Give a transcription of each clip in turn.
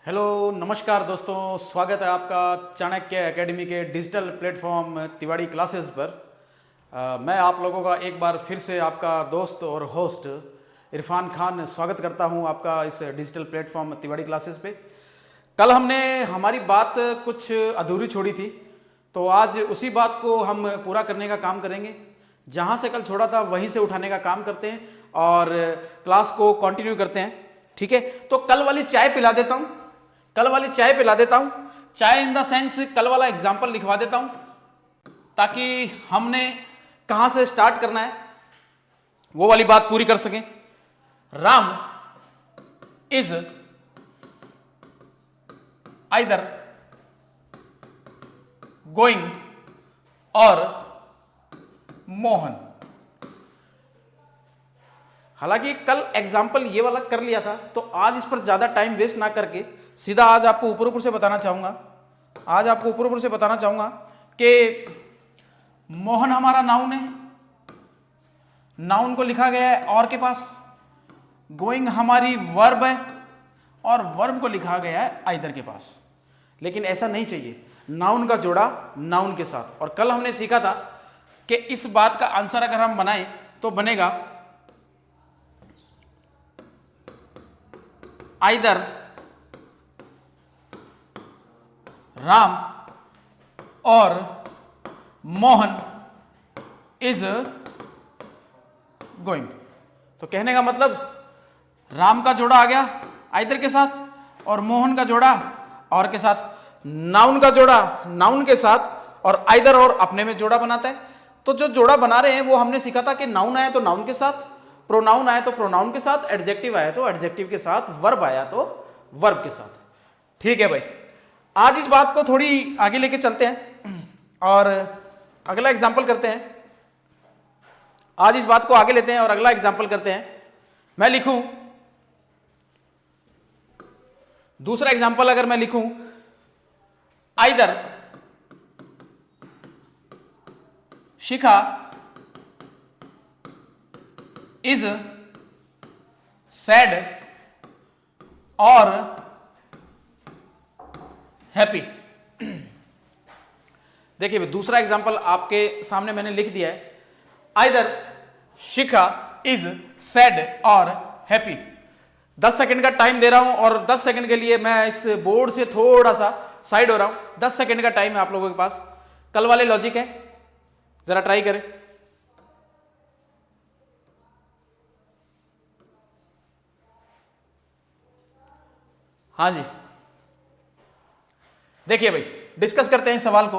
Hello नमस्कार दोस्तों, स्वागत है आपका चाणक्य एकेडमी के डिजिटल प्लेटफॉर्म तिवाड़ी क्लासेस पर। मैं आप लोगों का एक बार फिर से आपका दोस्त और होस्ट इरफान खान स्वागत करता हूं आपका इस डिजिटल प्लेटफॉर्म तिवाड़ी क्लासेस पे। कल हमने हमारी बात कुछ अधूरी छोड़ी थी, तो आज उसी बात को हम पूरा करने का काम करेंगे। जहां से कल छोड़ा था वहीं से उठाने का काम करते हैं और क्लास को कंटिन्यू करते हैं। ठीक है, तो कल वाली चाय पिला देता हूं, कल वाली चाय पिला देता हूं। चाय इन द सेंस कल वाला एग्जाम्पल लिखवा देता हूं, ताकि हमने कहां से स्टार्ट करना है वो वाली बात पूरी कर सकें। राम इज आइदर गोइंग और मोहन। हालांकि कल एग्जाम्पल ये वाला कर लिया था, तो आज इस पर ज्यादा टाइम वेस्ट ना करके सीधा आज आपको ऊपर ऊपर से बताना चाहूंगा कि मोहन हमारा नाउन है, नाउन को लिखा गया है और के पास। गोइंग हमारी वर्ब है और वर्ब को लिखा गया है आइदर के पास। लेकिन ऐसा नहीं चाहिए, नाउन का जोड़ा नाउन के साथ। और कल हमने सीखा था कि इस बात का आंसर अगर हम बनाएं तो बनेगा आइदर राम और मोहन इज गोइंग। तो कहने का मतलब राम का जोड़ा आ गया आइदर के साथ और मोहन का जोड़ा और के साथ। नाउन का जोड़ा नाउन के साथ और आइदर और अपने में जोड़ा बनाता है। तो जो जोड़ा बना रहे हैं वो हमने सीखा था कि नाउन आया तो नाउन के साथ, प्रोनाउन आया तो प्रोनाउन के साथ, एडजेक्टिव आया तो एडजेक्टिव के साथ, वर्ब आया तो वर्ब के साथ। ठीक है भाई, आज इस बात को थोड़ी आगे लेके चलते हैं और अगला एग्जाम्पल करते हैं। आज इस बात को आगे लेते हैं और अगला एग्जाम्पल करते हैं। मैं लिखूं दूसरा एग्जाम्पल, अगर मैं लिखूं either Shikha is sad or happy. देखिए दूसरा एग्जांपल आपके सामने मैंने लिख दिया है, either Shikha is sad or happy. 10 second का टाइम दे रहा हूं और 10 सेकंड के लिए मैं इस बोर्ड से थोड़ा सा साइड हो रहा हूं। 10 सेकंड का टाइम है आप लोगों के पास। कल वाले लॉजिक है, जरा ट्राई करें। हाँ जी, देखिए भाई डिस्कस करते हैं सवाल को।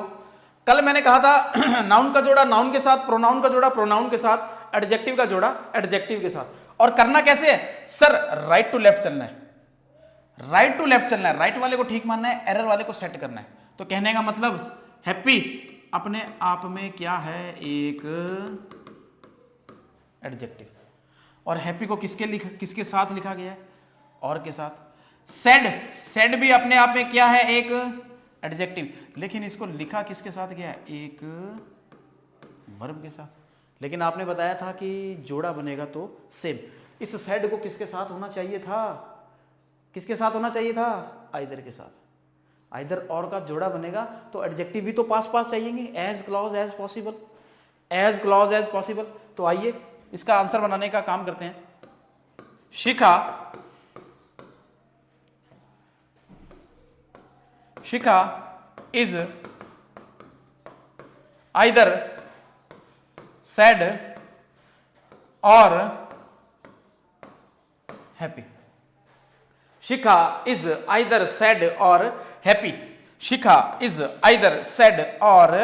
कल मैंने कहा था नाउन का जोड़ा नाउन के साथ, प्रोनाउन का जोड़ा प्रोनाउन के साथ, एडजेक्टिव का जोड़ा एडजेक्टिव के साथ। और करना कैसे है सर? राइट टू लेफ्ट चलना है, राइट टू लेफ्ट चलना है। राइट वाले को ठीक मानना है, एरर वाले को सेट करना है। तो कहने का मतलब हैप्पी अपने आप में क्या है? एक एडजेक्टिव। और हैप्पी को किसके साथ लिखा गया है? और के साथ। सैड भी अपने आप में क्या है? एक एडजेक्टिव। लेकिन इसको लिखा किसके साथ गया है? एक वर्ब के साथ। लेकिन आपने बताया था कि जोड़ा बनेगा तो सेम। इस सैड को किसके साथ होना चाहिए था? किसके साथ होना चाहिए था? आइदर के साथ। आइदर और का जोड़ा बनेगा तो एडजेक्टिव भी तो पास पास चाहिएंगे, as close as possible, as close as possible. तो आइए इसका आंसर बनाने का काम करते हैं। Shikha is either sad or happy. Shikha is either sad or happy. Shikha is either sad or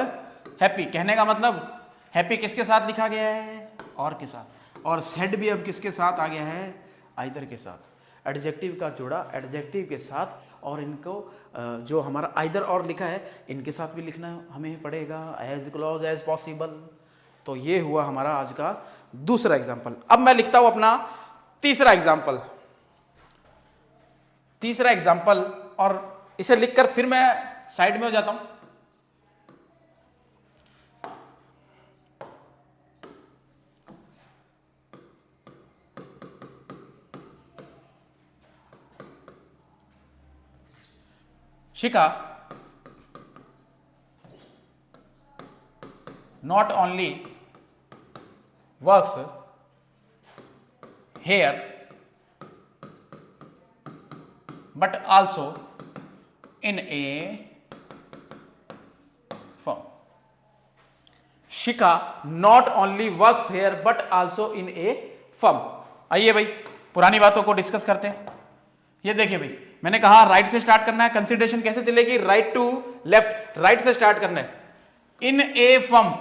happy. कहने का मतलब हैप्पी किसके साथ लिखा गया है? और के साथ। और सैड भी अब किसके साथ आ गया है? आइदर के साथ। एडजेक्टिव का जोड़ा एडजेक्टिव के साथ, और इनको जो हमारा आइदर और लिखा है इनके साथ भी लिखना हमें पड़ेगा, एज क्लोज एज पॉसिबल। तो ये हुआ हमारा आज का दूसरा एग्जाम्पल। अब मैं लिखता हूं अपना तीसरा एग्जाम्पल। और इसे लिखकर फिर मैं साइड में हो जाता हूं। शिखा not only works here but also in a firm. Shikha not only works here but also in a firm. आइए भाई पुरानी बातों को डिस्कस करते हैं। ये देखिए भाई, मैंने कहा राइट से स्टार्ट करना है, कंसिडरेशन कैसे चलेगी, राइट टू लेफ्ट, राइट से स्टार्ट करना है। इन a firm,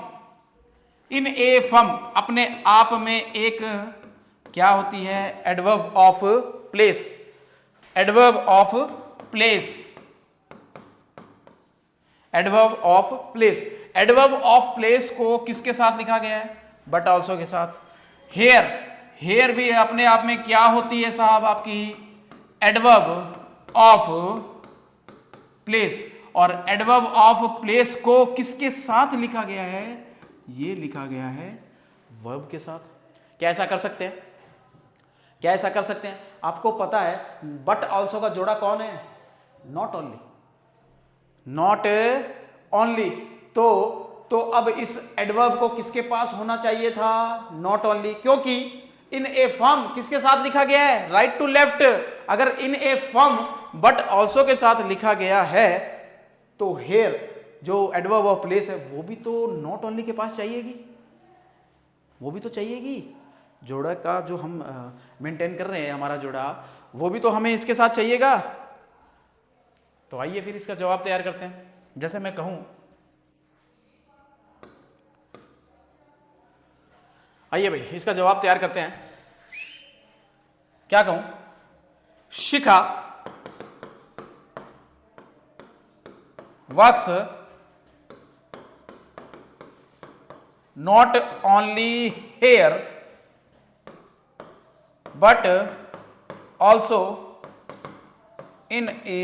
in a firm अपने आप में एक क्या होती है, adverb of place, adverb of place, adverb of place. Adverb of place को किसके साथ लिखा गया है, बट ऑल्सो के साथ। हेयर, हेयर भी अपने आप में क्या होती है साहब, आपकी एडवर्ब ऑफ प्लेस। और एडवर्ब ऑफ प्लेस को किसके साथ लिखा गया है, ये लिखा गया है वर्ब के साथ। क्या ऐसा कर सकते हैं, क्या ऐसा कर सकते हैं? आपको पता है बट ऑल्सो का जोड़ा कौन है, नॉट ओनली, नॉट ओनली। तो अब इस एडवर्ब को किसके पास होना चाहिए था, नॉट ओनली, क्योंकि इन ए फर्म किसके साथ लिखा गया है, राइट टू लेफ्ट। अगर in a firm but also के साथ लिखा गया है तो हेयर जो एडवर्ब ऑफ प्लेस है वो भी तो नॉट ओनली के पास चाहिएगी, वो भी तो चाहिएगी। जोड़ा का जो हम मेंटेन कर रहे हैं, हमारा जोड़ा, वो भी तो हमें इसके साथ चाहिएगा। तो आइए फिर इसका जवाब तैयार करते हैं। जैसे मैं कहूं, आइए भाई इसका जवाब तैयार करते हैं। क्या कहूं, शिखा works not only here but also in a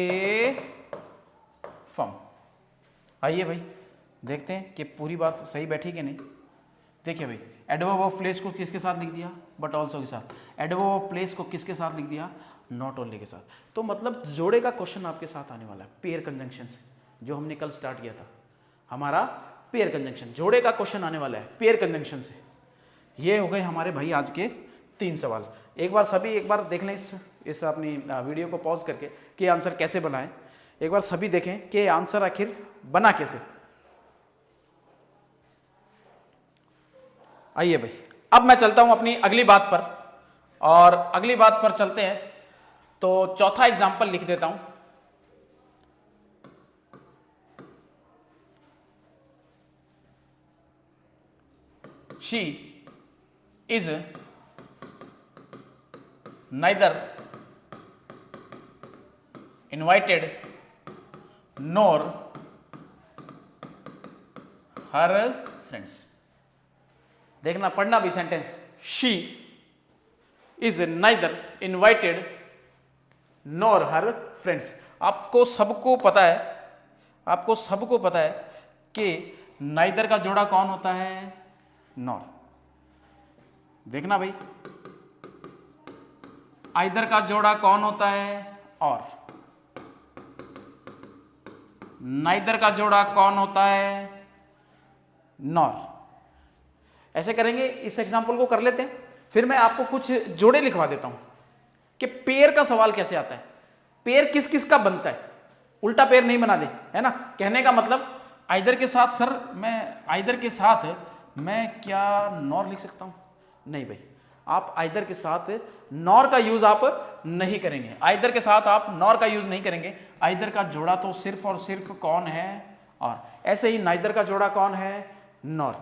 firm। आइए भाई देखते हैं कि पूरी बात सही बैठी कि नहीं। देखिए भाई, एडवर्ब ऑफ प्लेस को किसके साथ लिख दिया, बट ऑल्सो के साथ। एडवर्ब ऑफ प्लेस को किसके साथ लिख दिया, नॉट ओनली के साथ। तो मतलब जोड़े का क्वेश्चन आपके साथ आने वाला है पेयर कंजंक्शन से, जो हमने कल स्टार्ट किया था। हमारा पेयर कंजंक्शन, जोड़े का क्वेश्चन आने वाला है पेयर कंजंक्शन से। ये हो गए हमारे भाई आज के 3 सवाल। एक बार सभी एक बार देख लें इस अपनी वीडियो को पॉज करके कि आंसर कैसे बनाएं। एक बार सभी देखें कि आंसर आखिर बना कैसे। आइए भाई, अब मैं चलता हूं अपनी अगली बात पर, और अगली बात पर चलते हैं। तो चौथा एग्जाम्पल लिख देता हूं। She is neither invited nor her friends। देखना, पढ़ना भी sentence. She is neither invited nor her friends। आपको सबको पता है, आपको सबको पता है कि नाइदर का जोड़ा कौन होता है, नॉर। देखना भाई, आइदर का जोड़ा कौन होता है, और। नाइदर का जोड़ा कौन होता है, नॉर। ऐसे करेंगे, इस एग्जांपल को कर लेते हैं, फिर मैं आपको कुछ जोड़े लिखवा देता हूं कि पेयर का सवाल कैसे आता है, पेयर किस किस का बनता है। उल्टा पेयर नहीं बना दे, है ना। कहने का मतलब आइदर के साथ, सर मैं आइदर के साथ मैं क्या नॉर लिख सकता हूं, नहीं भाई, आप आइदर के साथ नॉर का यूज आप नहीं करेंगे। आइदर के साथ आप नॉर का यूज नहीं करेंगे। आइदर का जोड़ा तो सिर्फ और सिर्फ कौन है, और। ऐसे ही नाइदर का जोड़ा कौन है, नॉर।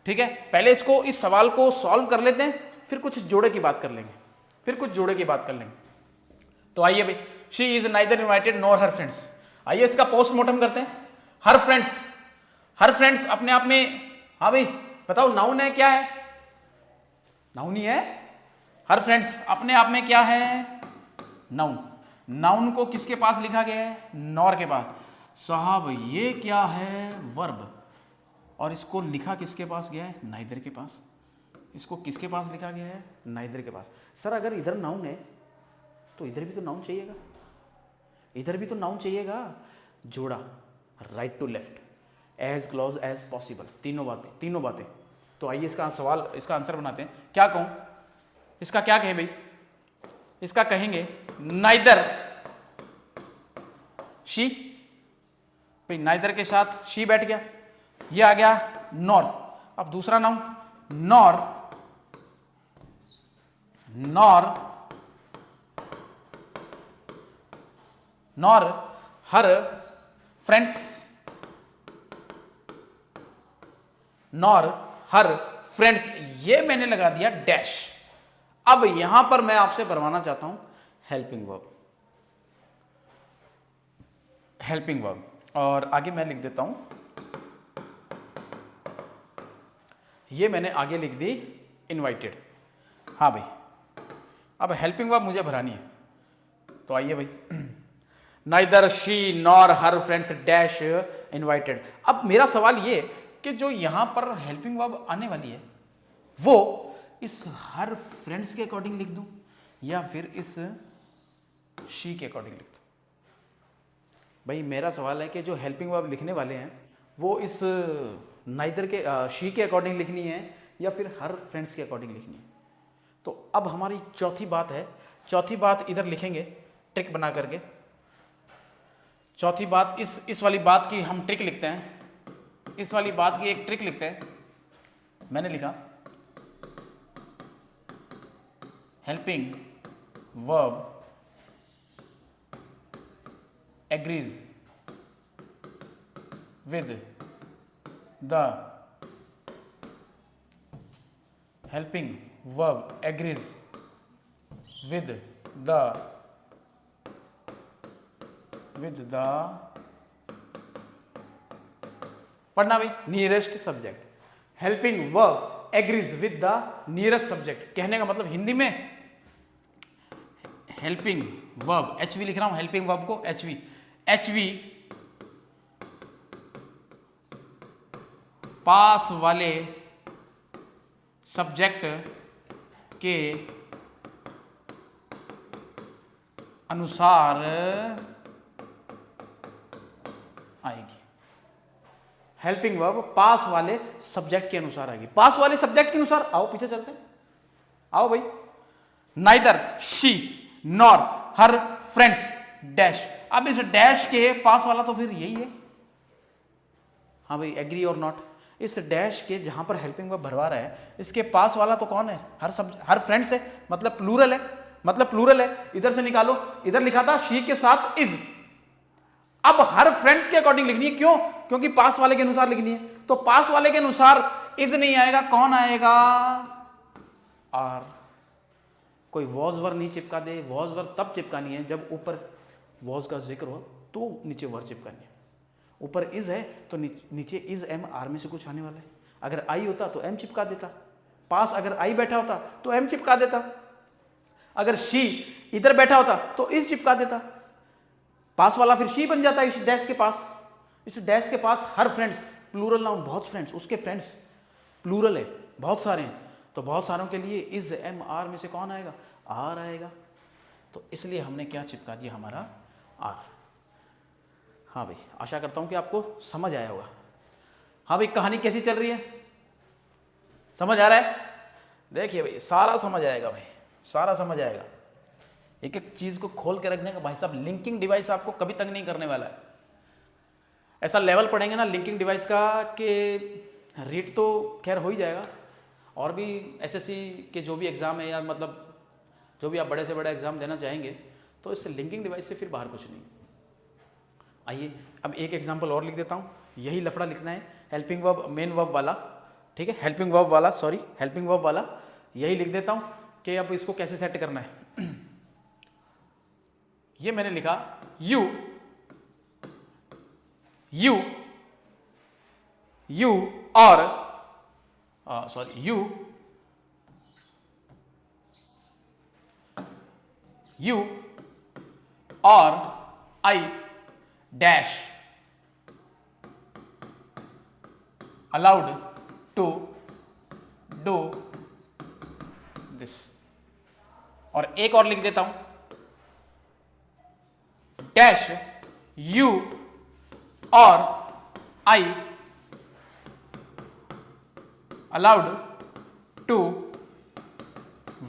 ठीक है, पहले इसको, इस सवाल को सॉल्व कर लेते हैं, फिर कुछ जोड़े की बात कर लेंगे, फिर कुछ जोड़े की बात कर लेंगे। तो आइए भाई, she is neither invited nor her friends. आइए इसका पोस्टमार्टम करते हैं। हर फ्रेंड्स, हर फ्रेंड्स अपने आप में, हाँ भाई बताओ, नाउन है क्या है, नाउन ही है। हर फ्रेंड्स अपने आप में क्या है, नाउन। नाउन को किसके पास लिखा गया है, नॉर के पास। साहब ये क्या है, वर्ब, और इसको लिखा किसके पास गया है, नाइदर के पास। इसको किसके पास लिखा गया है, नाइदर के पास। सर अगर इधर नाउन है तो इधर भी तो नाउन चाहिएगा, इधर भी तो नाउन चाहिएगा। जोड़ा, right to left, as close as possible, तीनों बातें। तो आइए इसका सवाल, इसका आंसर बनाते हैं। क्या कहूं इसका, क्या कहें भाई, इसका कहेंगे नाइदर शी, भाई नाइदर के साथ शी बैठ गया, ये आ गया नॉर। अब दूसरा noun nor, nor her friends, nor her friends, ये मैंने लगा दिया डैश। अब यहां पर मैं आपसे बनवाना चाहता हूं हेल्पिंग वर्ब, हेल्पिंग वर्ब, और आगे मैं लिख देता हूं, ये मैंने आगे लिख दी इनवाइटेड। हाँ भाई, अब हेल्पिंग वर्ब मुझे भरानी है, तो आइए भाई, neither she nor her friends dash invited. अब मेरा सवाल ये कि जो यहां पर हेल्पिंग वर्ब आने वाली है वो इस हर फ्रेंड्स के अकॉर्डिंग लिख दूं या फिर इस शी के अकॉर्डिंग लिख दूं? भाई मेरा सवाल है कि जो हेल्पिंग वर्ब लिखने वाले हैं वो इस नाइदर के शी के अकॉर्डिंग लिखनी है या फिर हर फ्रेंड्स के अकॉर्डिंग लिखनी है। तो अब हमारी चौथी बात है, चौथी बात इधर लिखेंगे ट्रिक बना करके। चौथी बात, इस वाली बात की हम ट्रिक लिखते हैं, इस वाली बात की एक ट्रिक लिखते हैं। मैंने लिखा helping verb agrees with the, helping verb agrees with the पढ़ना भाई, nearest subject. Helping verb agrees with the nearest subject, कहने का मतलब हिंदी में हेल्पिंग वर्ब, एचवी लिख रहा हूं, हेल्पिंग वर्ब को एचवी पास वाले सब्जेक्ट के अनुसार आएगी। हेल्पिंग वर्ब पास वाले सब्जेक्ट के अनुसार आएगी। पास वाले सब्जेक्ट के अनुसार, आओ पीछे चलते हैं, आओ भाई। Neither she nor her friends dash. अब इस डैश के पास वाला तो फिर यही है, हाँ भाई, एग्री और नॉट। इस डैश के जहां पर हेल्पिंग वर्ब भरवा रहा है, इसके पास वाला तो कौन है? हर फ्रेंड्स है, मतलब प्लूरल है, इधर से निकालो, इधर लिखा था शी के साथ इज। अब हर फ्रेंड्स के अकॉर्डिंग लिखनी है, क्यों? क्योंकि पास वाले के अनुसार लिखनी है। तो पास वाले के अनुसार इज नहीं आएगा, कौन आएगा? आर। कोई वॉज वर नहीं चिपका दे, वॉज वर तब चिपकानी है जब ऊपर वॉज का जिक्र हो तो नीचे वर चिपकानी है। ऊपर इज है तो नीचे इज एम आर में से कुछ आने वाला है। अगर आई होता तो एम चिपका देता, पास अगर आई बैठा होता तो एम चिपका देता, अगर शी इधर बैठा होता तो इज चिपका देता, पास वाला फिर शी बन जाता है इस डैश के पास। इस डैश के पास हर फ्रेंड्स, प्लूरल नाउन, बहुत फ्रेंड्स, उसके फ्रेंड्स प्लूरल है, बहुत सारे हैं, तो बहुत सारों के लिए इज एम आर में से कौन आएगा? आर आएगा। तो इसलिए हमने क्या चिपका दिया? हमारा आर। हाँ भाई, आशा करता हूं कि आपको समझ आया होगा। हाँ भाई, कहानी कैसी चल रही है? समझ आ रहा है? देखिए भाई, सारा समझ आएगा भाई, सारा समझ आएगा। एक एक चीज को खोल के रखने का भाई साहब, लिंकिंग डिवाइस आपको कभी तंग नहीं करने वाला है। ऐसा लेवल पढ़ेंगे ना लिंकिंग डिवाइस का कि रीड तो खैर हो ही जाएगा, और भी एसएससी के जो भी एग्जाम है, या मतलब जो भी आप बड़े से बड़ा एग्जाम देना चाहेंगे, तो इस लिंकिंग डिवाइस से फिर बाहर कुछ नहीं। आइए अब एक एग्जाम्पल और लिख देता हूँ, यही लफड़ा लिखना है, हेल्पिंग वर्ब मेन वर्ब वाला, ठीक है, हेल्पिंग वर्ब वाला यही लिख देता हूँ कि अब इसको कैसे सेट करना है। ये मैंने लिखा यू और यू और I dash allowed to do this। और एक और लिख देता हूं, डैश यू और I allowed to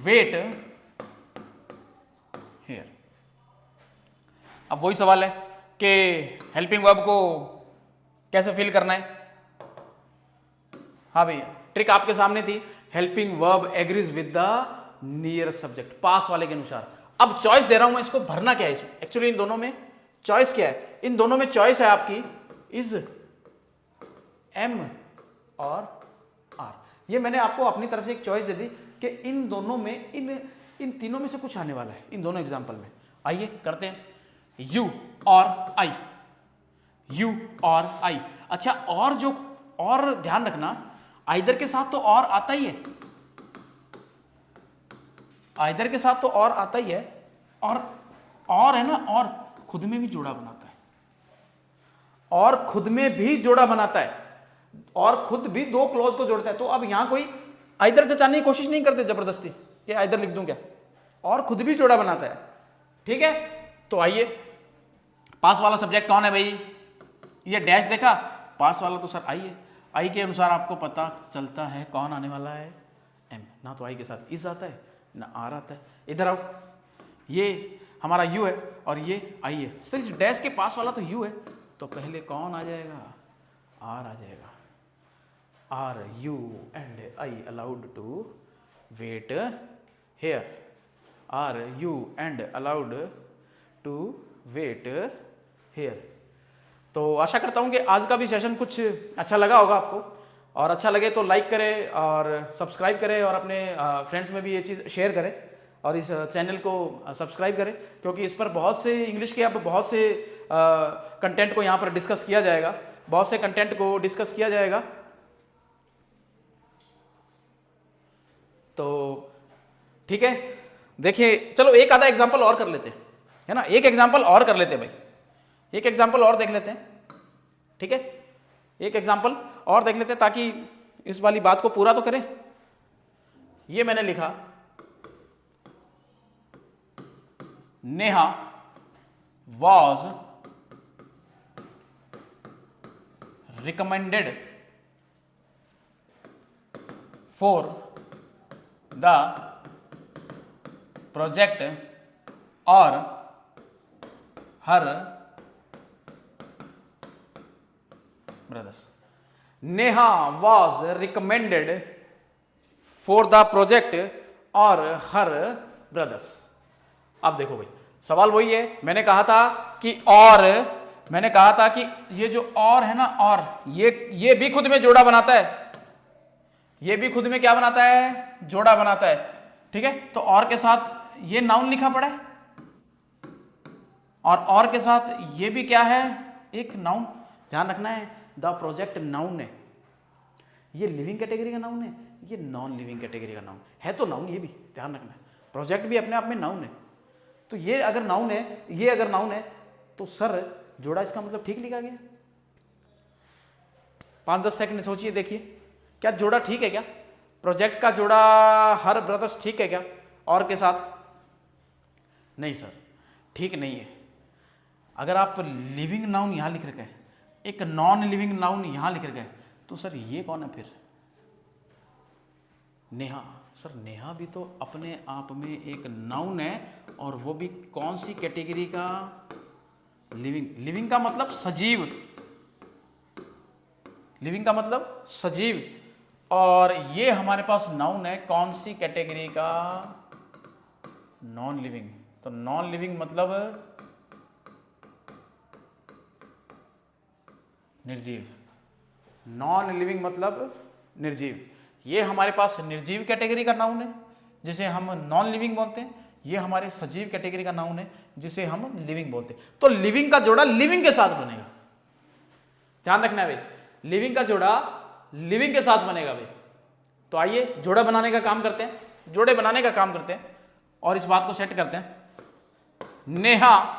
wait here। अब वही सवाल है कि हेल्पिंग वर्ब को कैसे फिल करना है। हाँ भैया, ट्रिक आपके सामने थी। Helping verb agrees with the near subject, पास वाले के अनुसार। अब चॉइस दे रहा हूं मैं, इसको भरना क्या है इसमें। एक्चुअली इन दोनों में चॉइस क्या है, इन दोनों में चॉइस है आपकी इज एम और आर। ये मैंने आपको अपनी तरफ से एक चॉइस दे दी कि इन दोनों में इन तीनों में से कुछ आने वाला है इन दोनों एग्जाम्पल में। आइए करते हैं, यू और आई, यू और आई। अच्छा, और जो और ध्यान रखना, आइदर के साथ तो और आता ही है, आइदर के साथ तो और आता ही है, और है ना, और खुद में भी जोड़ा बनाता है, और खुद में भी जोड़ा बनाता है, और खुद भी दो क्लॉज को जोड़ता है। तो अब यहां कोई आइदर जचाने की कोशिश नहीं करते जबरदस्ती कि आइदर लिख दूं क्या, और खुद भी जोड़ा बनाता है। ठीक है, तो आइए, पास वाला सब्जेक्ट कौन है भाई, ये डैश देखा, पास वाला तो सर आई है। आई के अनुसार आपको पता चलता है कौन आने वाला है, एम। ना तो आई के साथ इज आता है ना आर आता है। इधर आओ, ये हमारा यू है और ये आई है। सर इस डैश के पास वाला तो यू है, तो पहले कौन आ जाएगा, आर आ जाएगा। Are you and I allowed to wait here, are you and allowed to wait here. तो आशा करता हूं कि आज का भी सेशन कुछ अच्छा लगा होगा आपको, और अच्छा लगे तो लाइक करें और सब्सक्राइब करें, और अपने फ्रेंड्स में भी ये चीज़ शेयर करें, और इस चैनल को सब्सक्राइब करें, क्योंकि इस पर बहुत से इंग्लिश के अब बहुत से कंटेंट को यहाँ पर डिस्कस किया जाएगा, बहुत से कंटेंट को डिस्कस किया जाएगा। तो ठीक है, देखिए, चलो एक आधा एग्जाम्पल और कर लेते हैं, है ना, एक एग्जाम्पल और कर लेते हैं भाई, एक एग्जाम्पल और देख लेते हैं। ठीक है, एक एग्जाम्पल और देख लेते हैं ताकि इस वाली बात को पूरा तो करें। ये मैंने लिखा, Neha was recommended for the project or her brothers. Neha was recommended for the project or her brothers. अब देखो भाई, सवाल वही है, मैंने कहा था कि मैंने कहा था कि ये जो और है ना, और ये भी खुद में जोड़ा बनाता है, ये भी खुद में क्या बनाता है, जोड़ा बनाता है। ठीक है, तो और के साथ ये नाउन लिखा पड़ा है, और के साथ ये भी क्या है, एक नाउन। ध्यान रखना है, द प्रोजेक्ट नाउन है, ये लिविंग कैटेगरी का नाउन है, ये नॉन लिविंग कैटेगरी का नाउन है। तो नाउन ये भी ध्यान रखना है, प्रोजेक्ट भी अपने आप में नाउन है। तो ये अगर नाउन है, ये अगर नाउन है, तो सर जोड़ा इसका मतलब ठीक लिखा गया। 5-10 सेकंड सोचिए, देखिए क्या जोड़ा ठीक है क्या, प्रोजेक्ट का जोड़ा हर ब्रदर्स ठीक है क्या, और के साथ? नहीं सर, ठीक नहीं है। अगर आप लिविंग नाउन यहां लिख रखे हैं, एक नॉन लिविंग नाउन यहां लिख रखे हैं, तो सर ये कौन है फिर? नेहा। सर नेहा भी तो अपने आप में एक नाउन है, और वो भी कौन सी कैटेगरी का? लिविंग। लिविंग का मतलब सजीव, लिविंग का मतलब सजीव, और ये हमारे पास नाउन है कौन सी कैटेगरी का? Non living. तो नॉन लिविंग मतलब निर्जीव, नॉन लिविंग मतलब निर्जीव। ये हमारे पास निर्जीव कैटेगरी का नाउन है जिसे हम नॉन लिविंग बोलते हैं, ये हमारे सजीव कैटेगरी का नाउन है जिसे हम लिविंग बोलते हैं। तो लिविंग का जोड़ा लिविंग के साथ बनेगा, ध्यान रखना है भाई, लिविंग का जोड़ा लिविंग के साथ बनेगा भाई। तो आइए जोड़ा बनाने का काम करते हैं, जोड़े बनाने का काम करते हैं, और इस बात को सेट करते हैं। Neha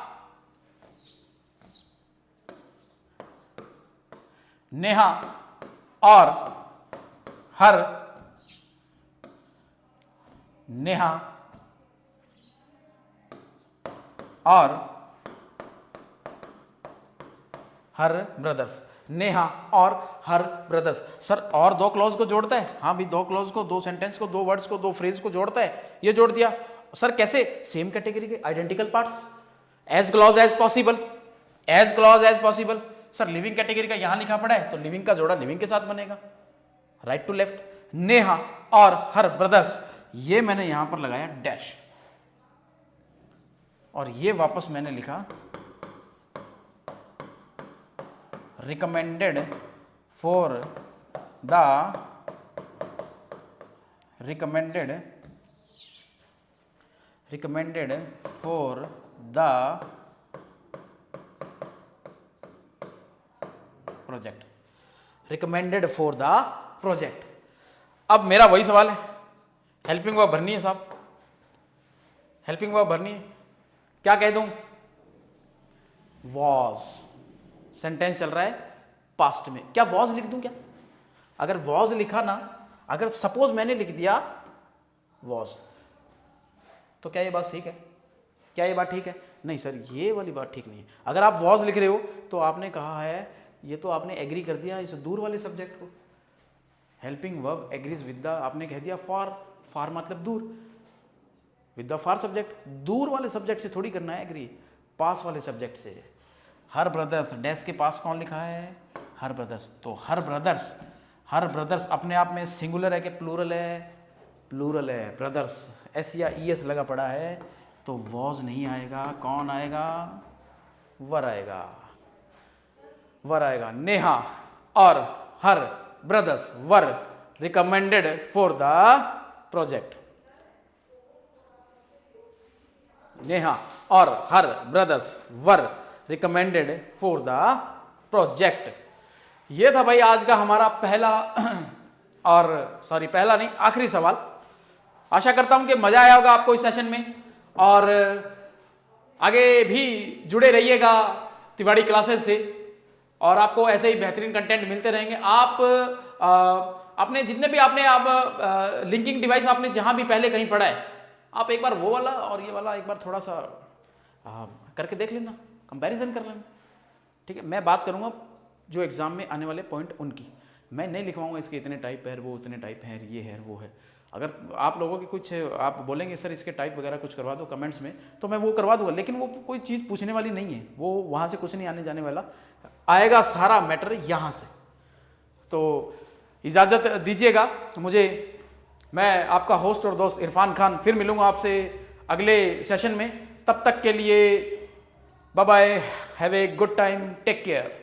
Neha or her, Neha or her brothers, Neha or her brothers. Sir और दो क्लॉज को जोड़ता है? हाँ भी, दो क्लॉज को, दो सेंटेंस को, दो वर्ड्स को, दो फ्रेज को जोड़ता है, ये जोड़ दिया। सर कैसे? सेम कैटेगरी के identical parts, as close as possible, as close as possible. Sir living category का यहां लिखा पड़ा है तो लिविंग का जोड़ा लिविंग के साथ बनेगा, right to left. Neha or her brothers, ये मैंने यहां पर लगाया डैश, और ये वापस मैंने लिखा recommended for the project, recommended for the project. अब मेरा वही सवाल है, हेल्पिंग वर्ब भरनी है साहब, हेल्पिंग वर्ब भरनी है, क्या कह दूं? वॉज, सेंटेंस चल रहा है पास्ट में, क्या वॉज लिख दूं क्या? अगर वॉज लिखा ना, अगर सपोज मैंने लिख दिया वॉज, तो क्या ये बात ठीक है? क्या ये बात ठीक है? नहीं सर, ये वाली बात ठीक नहीं है। अगर आप वॉज लिख रहे हो तो आपने कहा है, ये तो आपने एग्री कर दिया इस दूर वाले सब्जेक्ट को। Helping verb agrees with the, आपने कह दिया फॉर, फॉर मतलब दूर, विद द फॉर सब्जेक्ट, दूर वाले सब्जेक्ट से थोड़ी करना है एग्री, पास वाले सब्जेक्ट से। हर ब्रदर्स, डैश के पास कौन लिखा है? हर ब्रदर्स, तो हर ब्रदर्स, हर ब्रदर्स अपने आप में सिंगुलर है कि प्लूरल है? प्लूरल है। ब्रदर्स एस या ई एस लगा पड़ा है तो वॉज नहीं आएगा, कौन आएगा? वर आएगा, वर आएगा। Neha or her brothers were recommended for the project. Neha or her brothers were recommended for the project. ये था भाई आज का हमारा पहला और सॉरी पहला नहीं, आखिरी सवाल। आशा करता हूं कि मजा आया होगा आपको इस सेशन में, और आगे भी जुड़े रहिएगा तिवाड़ी क्लासेस से, और आपको ऐसे ही बेहतरीन कंटेंट मिलते रहेंगे। आप अपने जितने भी आपने लिंकिंग डिवाइस आपने जहां भी पहले कहीं पढ़ा है, आप एक बार वो वाला और ये वाला एक बार थोड़ा सा करके देख लेना, कंपैरिजन कर लेना, ठीक है। मैं बात करूंगा जो एग्जाम में आने वाले पॉइंट उनकी, मैं नहीं लिखवाऊंगा इसके इतने टाइप है, वो उतने टाइप हैं, ये है वो है। अगर आप लोगों की कुछ आप बोलेंगे सर इसके टाइप वगैरह कुछ करवा दो कमेंट्स में, तो मैं वो करवा दूंगा, लेकिन वो कोई चीज़ पूछने वाली नहीं है, वो वहाँ से कुछ नहीं आने जाने वाला, आएगा सारा मैटर यहाँ से। तो इजाज़त दीजिएगा मुझे, मैं आपका होस्ट और दोस्त इरफान खान फिर मिलूंगा आपसे अगले सेशन में। तब तक के लिए bye bye, have a good time, take care.